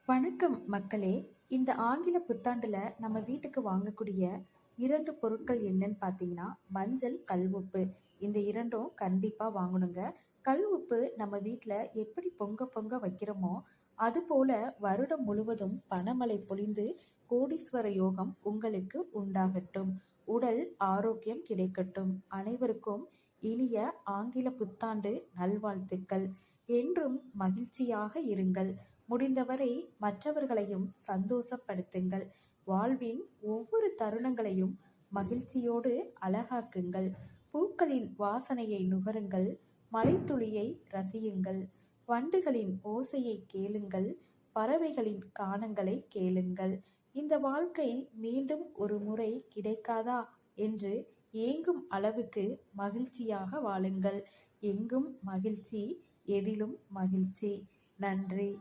வணக்கம் மக்களே. இந்த ஆங்கில புத்தாண்டுல நம்ம வீட்டுக்கு வாங்கக்கூடிய 2 பொருட்கள் என்னன்னு பார்த்தீங்கன்னா, மஞ்சள், கல் உப்பு. இந்த 2ம் கண்டிப்பா வாங்கணுங்க. கல் உப்பு நம்ம வீட்ல எப்படி பொங்க பொங்க வைக்கிறோமோ, அதுபோல வருடம் முழுவதும் பணமழை பொழிந்து கோடீஸ்வர யோகம் உங்களுக்கு உண்டாகட்டும். உடல் ஆரோக்கியம் கிடைக்கட்டும். அனைவருக்கும் இனிய ஆங்கில புத்தாண்டு நல்வாழ்த்துக்கள். என்றும் மகிழ்ச்சியாக இருங்கள். முடிந்தவரை மற்றவர்களையும் சந்தோஷப்படுத்துங்கள். வாழ்வின் ஒவ்வொரு தருணங்களையும் மகிழ்ச்சியோடு அழகாக்குங்கள். பூக்களின் வாசனையை நுகருங்கள். மழைத்துளியை ரசியுங்கள். வண்டுகளின் ஓசையை கேளுங்கள். பறவைகளின் கானங்களை கேளுங்கள். இந்த வாழ்க்கை மீண்டும் ஒரு முறை கிடைக்காதா என்று ஏங்கும் அளவுக்கு மகிழ்ச்சியாக வாழுங்கள். எங்கும் மகிழ்ச்சி, எதிலும் மகிழ்ச்சி. நன்றி.